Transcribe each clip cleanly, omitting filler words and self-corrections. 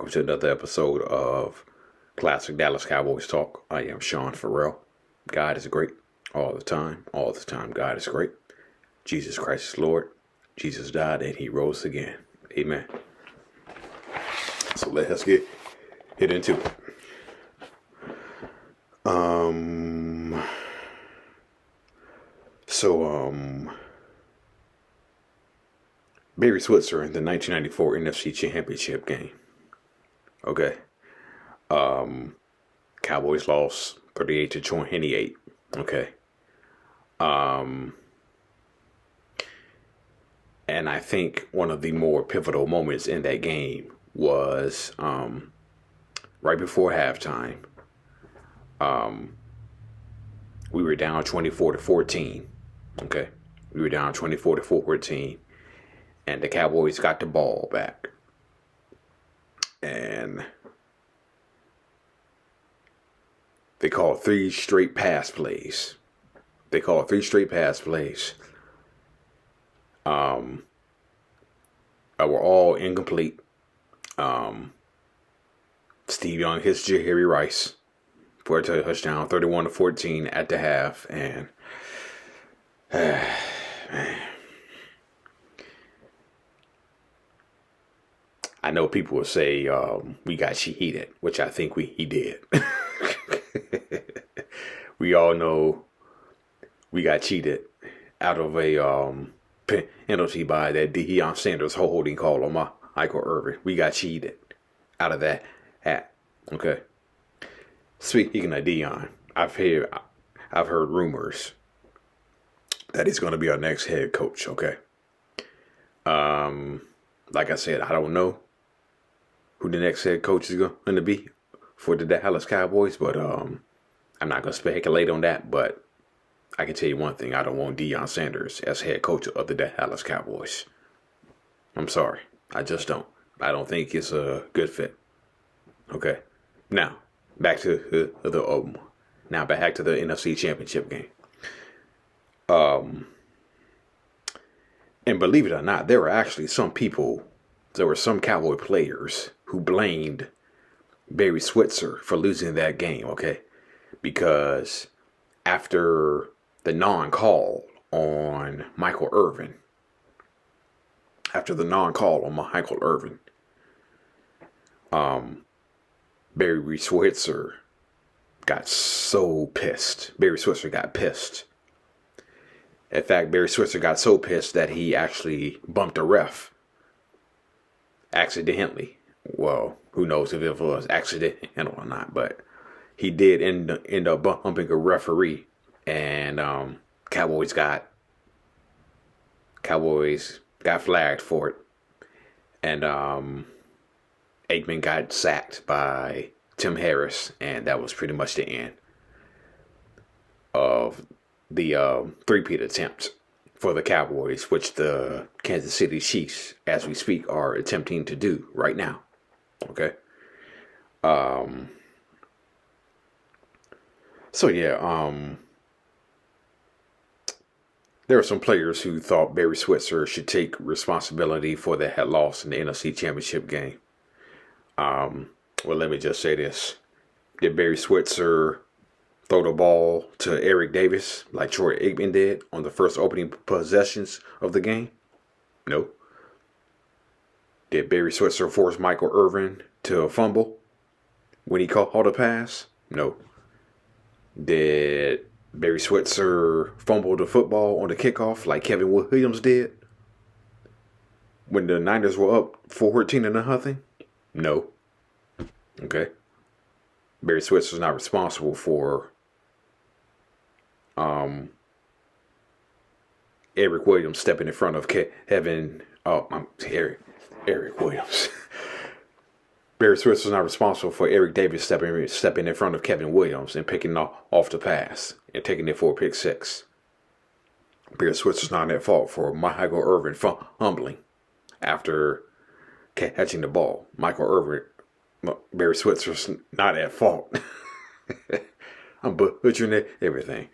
welcome to another episode of Classic Dallas Cowboys Talk. I am Sean Farrell. God is great all the time. All the time, God is great. Jesus Christ is Lord. Jesus died and he rose again. Amen. So let's get into it. Barry Switzer in the 1994 NFC Championship game. Okay. Cowboys lost 38-28. Okay. And I think one of the more pivotal moments in that game was right before halftime. We were down 24-14. Okay. We were down 24-14. And the Cowboys got the ball back. And they called three straight pass plays. They were all incomplete. Steve Young hits Jerry Rice for a touchdown, 31-14 at the half. And man. I know people will say we got cheated, which I think he did. We all know we got cheated out of a penalty by that Deion Sanders holding call on Michael Irvin. We got cheated out of that hat. Okay. Speaking of Deion, I've heard rumors that he's going to be our next head coach. Okay. Like I said, I don't know who the next head coach is going to be for the Dallas Cowboys, but I'm not going to speculate on that. But I can tell you one thing: I don't want Deion Sanders as head coach of the Dallas Cowboys. I'm sorry, I just don't. I don't think it's a good fit. Okay, now back to the NFC Championship game. And believe it or not, there were actually some Cowboy players who blamed Barry Switzer for losing that game, okay? Because after the non-call on Michael Irvin, Barry Switzer got so pissed. Barry Switzer got pissed. In fact, Barry Switzer got so pissed that he actually bumped a ref. Accidentally. Well, who knows if it was accidental or not, but he did end up bumping a referee, and Cowboys got flagged for it, and Aikman got sacked by Tim Harris, and that was pretty much the end of the three-peat attempt for the Cowboys, which the Kansas City Chiefs, as we speak, are attempting to do right now. Okay. There are some players who thought Barry Switzer should take responsibility for the loss in the NFC Championship game. Well, let me just say this: did Barry Switzer throw the ball to Eric Davis like Troy Aikman did on the first opening possessions of the game? No. Did Barry Switzer force Michael Irvin to fumble when he caught a pass? No. Did Barry Switzer fumble the football on the kickoff like Kevin Williams did when the Niners were up 14-0? No. Okay. Barry Switzer's not responsible for Eric Williams stepping in front of Eric Williams. Barry Switzer's not responsible for Eric Davis stepping in front of Kevin Williams and picking off the pass and taking it for a pick six. Barry Switzer's not at fault for Michael Irvin fumbling after catching the ball. Barry Switzer's not at fault. I'm butchering everything.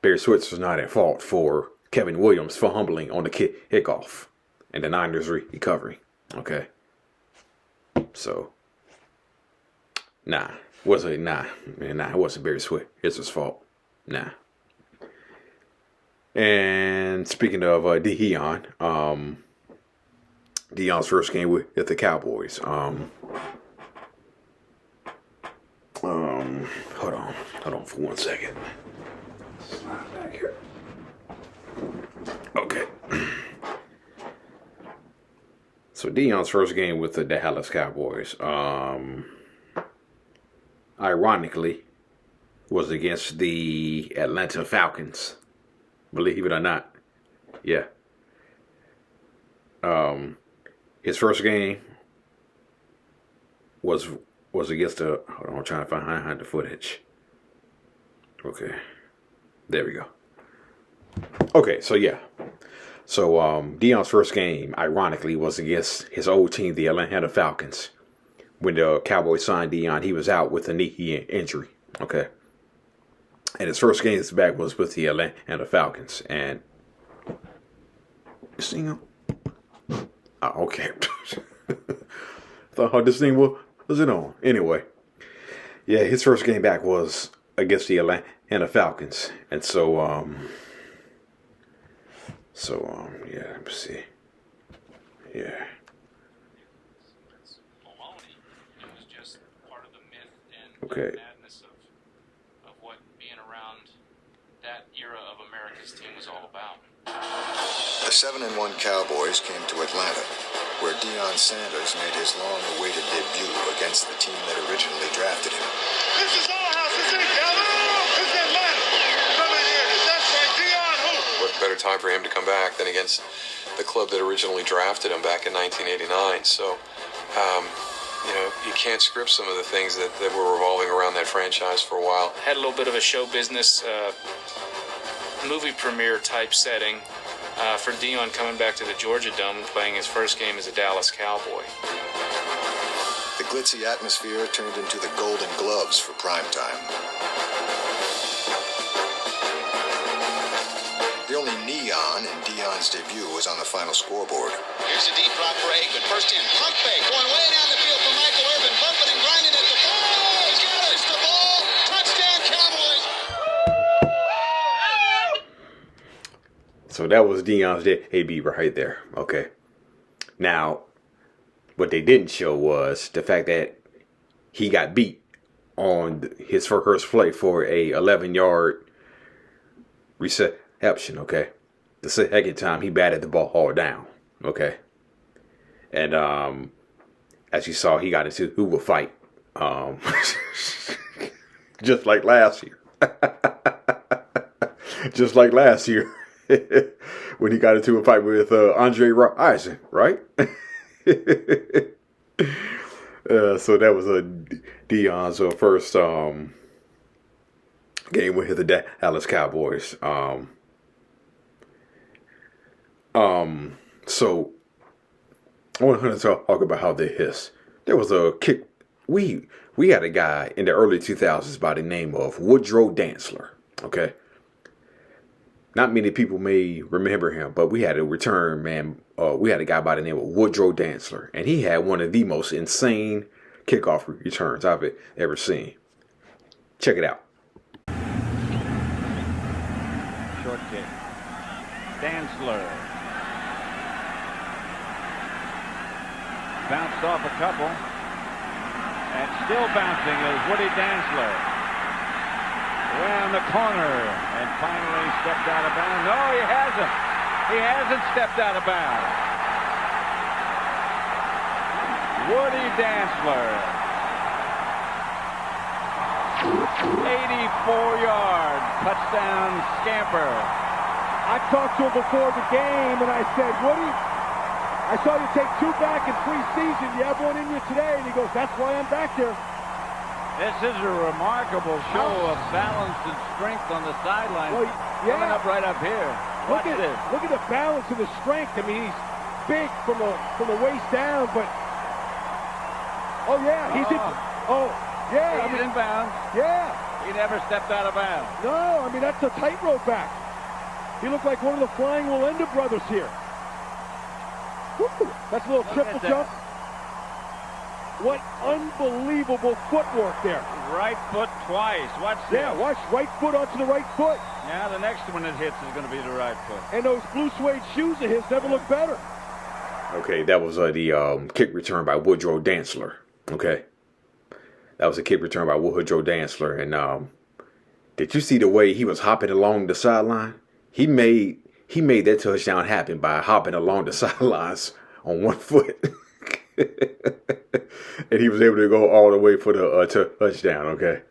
Barry Switzer's not at fault for Kevin Williams fumbling on the kickoff and the Niners recovering. Okay. So Nah. Was it? Nah. Man, nah, it wasn't Barry Switzer. It's his fault. Nah. And speaking of Deion, Deion's first game with the Cowboys. Hold on for 1 second. Slide back here. Okay. So Deion's first game with the Dallas Cowboys, ironically, was against the Atlanta Falcons. Believe it or not. Yeah. His first game was against the. Hold on, I'm trying to find the footage. Okay, there we go. Okay, so yeah, so Deion's first game, ironically, was against his old team, the Atlanta Falcons. When the Cowboys signed Deion, he was out with a knee injury. Okay, and his first game back was with the Atlanta Falcons, and this thing. Okay. Thought this thing was it on? Anyway, yeah, his first game back was against the Atlanta Falcons, and so yeah, let me see, yeah. Okay. Madness of what being around that era of America's team was all about. The 7-1 Cowboys came to Atlanta, where Deion Sanders made his long-awaited debut against the team that originally drafted him. This is our house. This ain't Dallas. This is Atlanta. Come in here. That's right, Deion. Who? What better time for him to come back than against the club that originally drafted him back in 1989? So, you can't script some of the things that were revolving around that franchise for a while. Had a little bit of a show business movie premiere type setting for Deion coming back to the Georgia Dome and playing his first game as a Dallas Cowboy. The glitzy atmosphere turned into the Golden Gloves for prime time. The only neon in Deion's debut was on the final scoreboard. Here's a deep drop for Aikman. First in, pump fake, going way down the field for Michael Irvin, bumping and grinding at the ball. He's got us the ball. Touchdown, Cowboys. So that was Deion's debut right there. Okay. Now, what they didn't show was the fact that he got beat on his first play for a 11-yard reception. Okay. The second time he batted the ball all down. Okay. And as you saw, he got into a fight. Just like last year. Just like last year. When he got into a fight with Andre Rison, right? So that was Deion's first game with the Dallas Cowboys. So I want to talk about how they hiss. There was a kick. We had a guy in the early 2000s by the name of Woodrow Dantzler. Okay. Not many people may remember him, but we had a return man. We had a guy by the name of Woodrow Dantzler, and he had one of the most insane kickoff returns I've ever seen. Check it out. Short kick. Dantzler. Bounced off a couple. And still bouncing is Woody Dantzler. Around the corner and finally stepped out of bounds. No, he hasn't. He hasn't stepped out of bounds. Woody Dantzler. 84-yard touchdown scamper. I talked to him before the game and I said, Woody, I saw you take 2 back in preseason. You have one in you today. And he goes, that's why I'm back there. This is a remarkable show of balance and strength on the sideline. Well, yeah. Coming up right up here. Watch this. Look at the balance and the strength. I mean, he's big from the waist down, but oh yeah, he's in. Oh yeah, He's in bounds. Yeah. He never stepped out of bounds. No, I mean that's a tightrope back. He looked like one of the Flying Willenda brothers here. Woo. That's a little triple jump. What unbelievable footwork there. Right foot twice. Watch this. Yeah, watch right foot onto the right foot. Yeah, the next one that hits is going to be the right foot. And those blue suede shoes of his never look better. Okay, that was the kick return by Woodrow Dantzler. Okay, that was a kick return by Woodrow Dantzler. And did you see the way he was hopping along the sideline? He made that touchdown happen by hopping along the sidelines on one foot. And he was able to go all the way for the touchdown. Okay,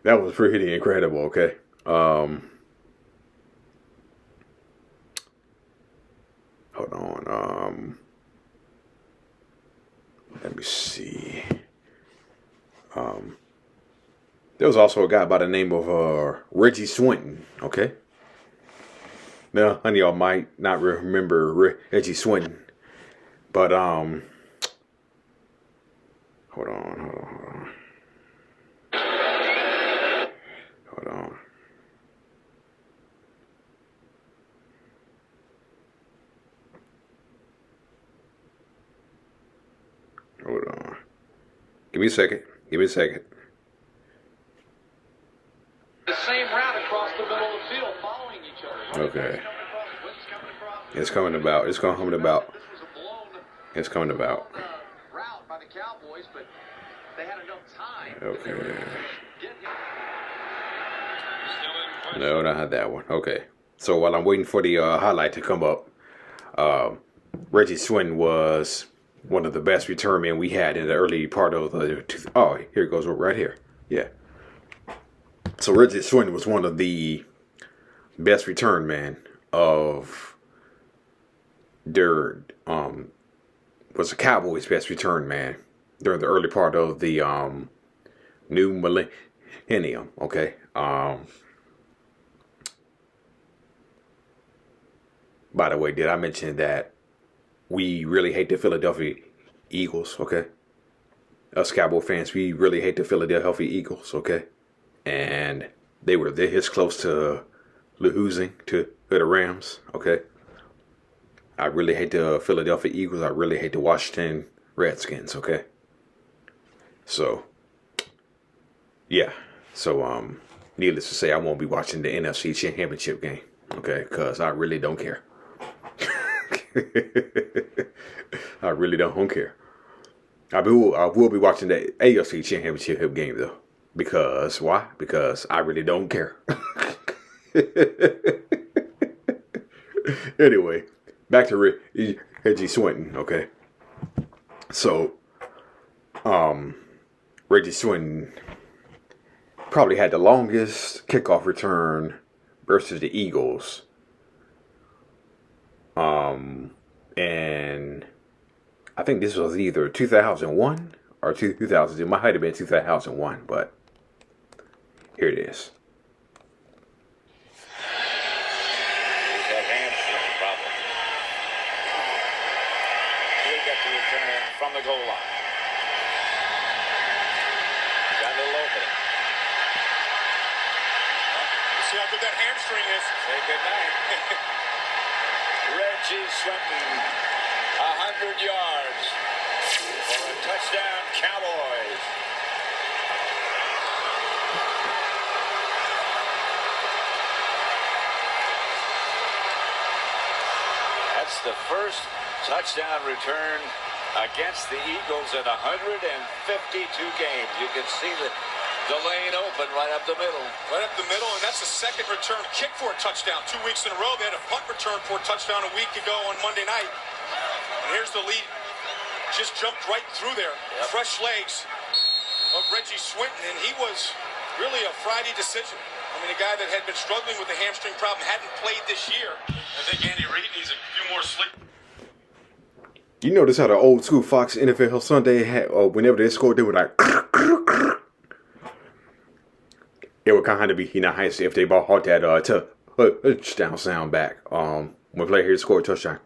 that was pretty incredible. Okay, hold on. Let me see. There was also a guy by the name of Reggie Swinton. Okay. Now, honey, y'all might not remember Reggie Swinton, but Hold on. Give me a second. The same route across the middle of the field, following each other. Okay. It's coming about. Route by the Cowboys, but they had enough time. Okay. No, not that one. Okay. So while I'm waiting for the highlight to come up, Reggie Swinton was one of the best return men we had in the early part of the. Oh, here it goes right here. Yeah. So Reggie Swinton was one of the best return men of their was the Cowboys' best return man during the early part of the new millennium. Okay. By the way, did I mention that we really hate the Philadelphia Eagles? Okay. Us Cowboy fans, we really hate the Philadelphia Eagles. Okay. And they were this close to losing to the Rams. Okay. I really hate the Philadelphia Eagles. I really hate the Washington Redskins. Okay. So, yeah. So, needless to say, I won't be watching the NFC Championship game. Okay. Because I really don't care. I really don't care. I will be watching the AFC Championship game though. Because why? Because I really don't care. Anyway, back to Reggie Swinton. Okay. So, Reggie Swinton probably had the longest kickoff return versus the Eagles. And I think this was either 2001 or 2000. It might have been 2001, but here it is. That hamstring problem. He'll get the return from the goal line. Got a little opening. See how good that hamstring is. Say goodnight. Reggie Swinton, 100 yards for a touchdown, Cowboys. That's the first touchdown return against the Eagles in 152 games. You can see the lane open right up the middle. Right up the middle, and that's the second return kick for a touchdown. 2 weeks in a row. They had a punt return for a touchdown a week ago on Monday night. And here's the lead. Just jumped right through there. Yep. Fresh legs of Reggie Swinton, and he was really a Friday decision. I mean, a guy that had been struggling with the hamstring problem, hadn't played this year. I think Andy Reid needs a few more sleep. You notice how the old school Fox NFL Sunday had, whenever they scored, they were like, it would kind of be, nice if they brought that touchdown sound back. When player here scored a touchdown.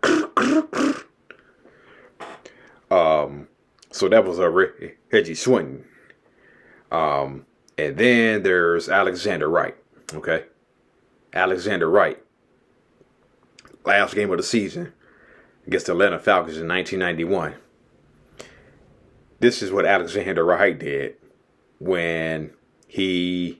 So that was a Reggie Swinton. And then there's Alexander Wright. Okay. Alexander Wright. Last game of the season against the Atlanta Falcons in 1991. this is what Alexander Wright did when the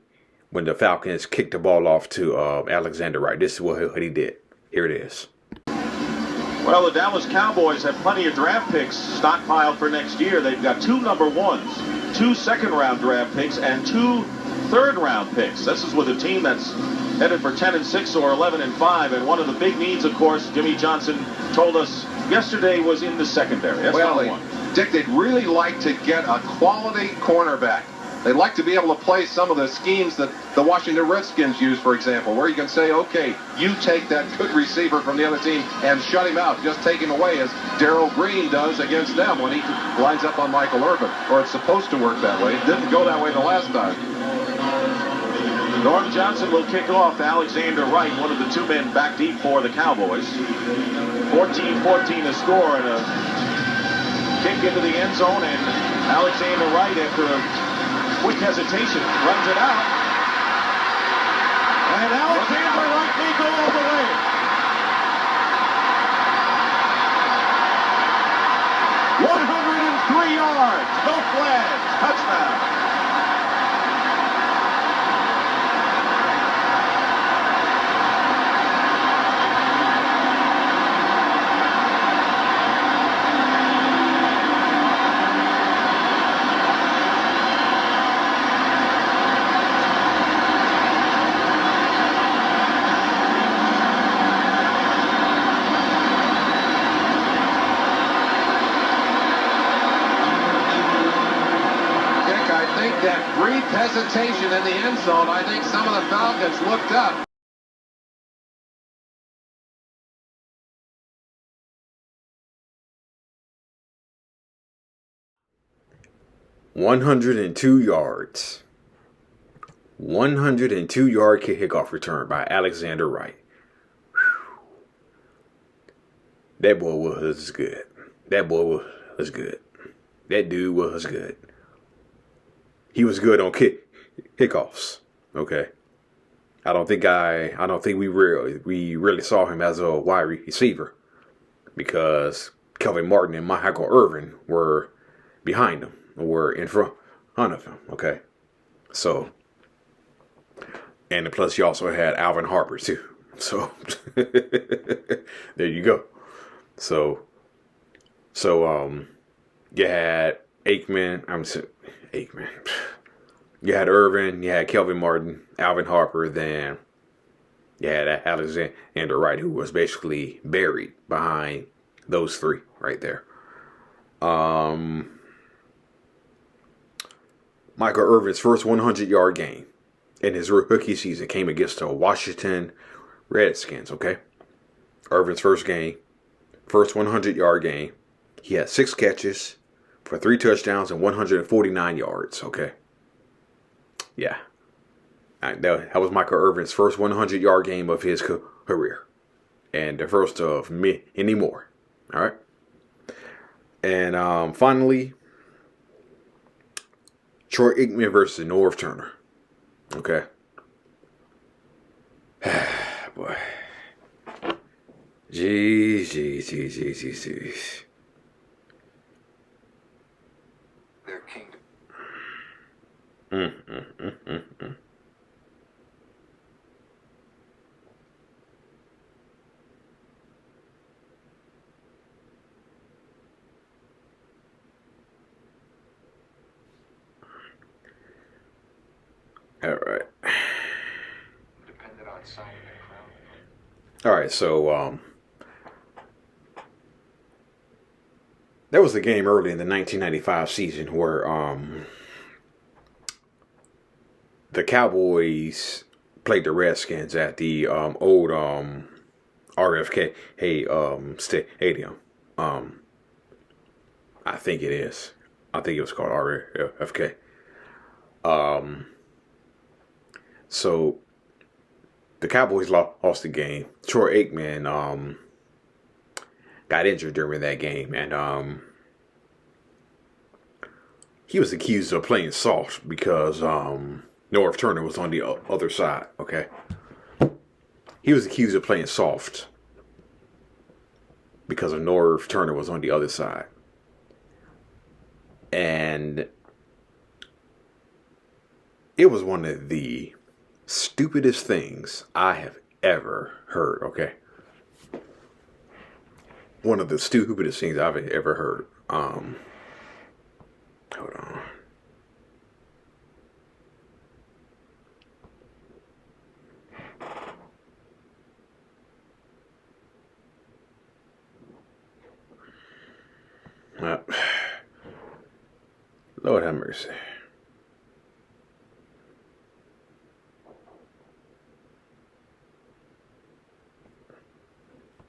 Falcons kicked the ball off to Alexander Wright. This is what he did. Here it is. Well, the Dallas Cowboys have plenty of draft picks stockpiled for next year. They've got 2 number ones, 2 second-round draft picks, and 2 third-round picks. This is with a team that's headed for 10-6 or 11-5. And one of the big needs, of course, Jimmy Johnson told us yesterday, was in the secondary. That's number one. Dick, they'd really like to get a quality cornerback. They'd like to be able to play some of the schemes that the Washington Redskins use, for example, where you can say, okay, you take that good receiver from the other team and shut him out, just take him away, as Darryl Green does against them when he lines up on Michael Irvin. Or it's supposed to work that way. It didn't go that way the last time. Norv Johnson will kick off. Alexander Wright, one of the 2 men back deep for the Cowboys. 14-14 the score, and a kick into the end zone, and Alexander Wright, after a quick hesitation, runs it out. And Alexander Wright may go all the way. .103 yards, no flags, touchdown. That brief hesitation in the end zone, I think some of the Falcons looked up. $102 yards. 102-yard kickoff return by Alexander Wright. Whew. That boy was good. That boy was good. That dude was good. He was good on kickoffs. Okay. I don't think we really saw him as a wide receiver, because Kelvin Martin and Michael Irvin were behind him, were in front of him. Okay. So, and plus you also had Alvin Harper too. So there you go. So you had Aikman. You had Irvin, you had Kelvin Martin, Alvin Harper, then you had Alexander Wright, who was basically buried behind those 3 right there. Michael Irvin's first 100-yard game in his rookie season came against the Washington Redskins, okay? Irvin's first 100-yard game. He had 6 catches for 3 touchdowns and 149 yards, okay? Yeah. That was Michael Irvin's first 100-yard game of his career. And the first of many more. All right? And finally, Troy Aikman versus Norv Turner. Okay? Boy. Jeez. Their kingdom. All right. Depended on signing a crown. All right, so there was a game early in the 1995 season where the Cowboys played the Redskins at the old RFK stadium. I think it is. I think it was called RFK. So the Cowboys lost the game. Troy Aikman got injured during that game, and he was accused of playing soft because Norv Turner was on the other side. Okay, he was accused of playing soft because of Norv Turner was on the other side. And it was one of the stupidest things I have ever heard, okay? One of the stupidest things I've ever heard. Hold on. Lord have mercy.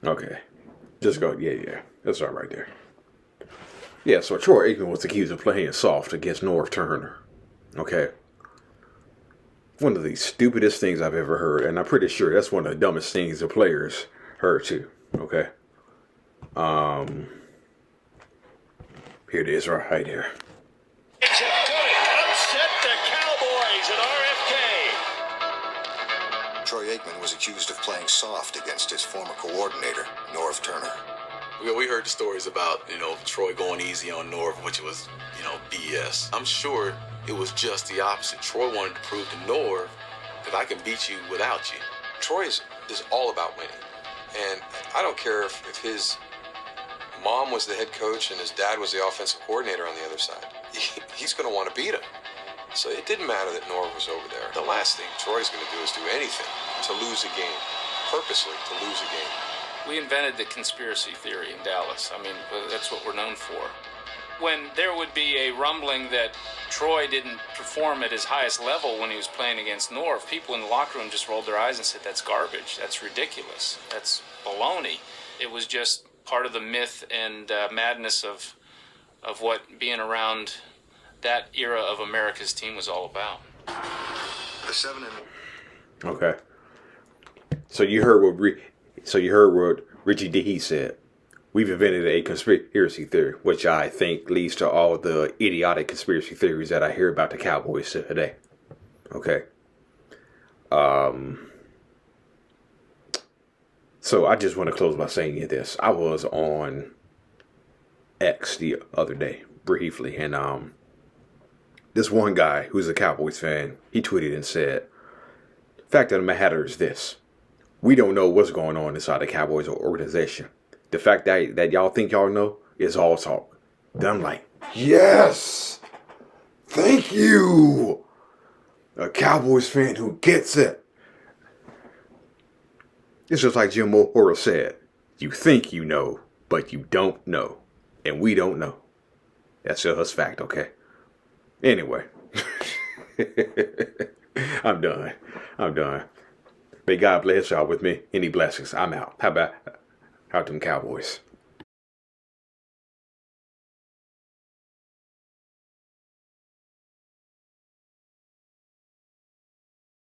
Okay. Just go. Yeah. That's all right there. Yeah, so Troy Aikman was accused of playing soft against Norv Turner. Okay. One of the stupidest things I've ever heard. And I'm pretty sure that's one of the dumbest things the players heard too. Okay. Here it is right here. Upset the Cowboys at RFK. Troy Aikman was accused of playing soft against his former coordinator, Norv Turner. We heard the stories about, Troy going easy on Norv, which was, BS. I'm sure it was just the opposite. Troy wanted to prove to Norv that I can beat you without you. Troy is all about winning. And I don't care if his mom was the head coach and his dad was the offensive coordinator on the other side. He's going to want to beat him. So it didn't matter that Norv was over there. The last thing Troy's going to do is do anything to lose a game, purposely to lose a game. We invented the conspiracy theory in Dallas. I mean, that's what we're known for. When there would be a rumbling that Troy didn't perform at his highest level when he was playing against Norv, people in the locker room just rolled their eyes and said, that's garbage, that's ridiculous, that's baloney. It was just part of the myth and madness of what being around that era of America's team was all about. The 7 and Okay. So you heard what Richie D. said. We've invented a conspiracy theory, which I think leads to all the idiotic conspiracy theories that I hear about the Cowboys today. Okay. So I just want to close by saying this. I was on X the other day, briefly, and this one guy who's a Cowboys fan, he tweeted and said, fact of the matter is this. We don't know what's going on inside the Cowboys organization. The fact that y'all think y'all know is all talk. Then I'm like, yes! Thank you! A Cowboys fan who gets it. It's just like Jim Mora said. You think you know, but you don't know. And we don't know. That's just fact, okay? Anyway. I'm done. May God bless y'all with me. Any blessings. I'm out. How about them Cowboys?